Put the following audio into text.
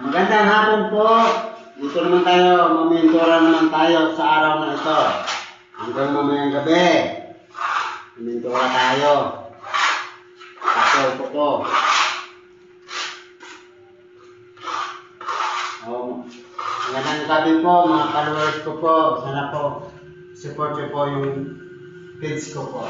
Magandang hapon po. Dito naman tayo, mamintura naman tayo sa araw na ito. Hanggang mamayang gabi. Mamintura tayo. Pasol po to. Magandang gabi po mga followers ko po. Sana po support nyo po yung page ko po.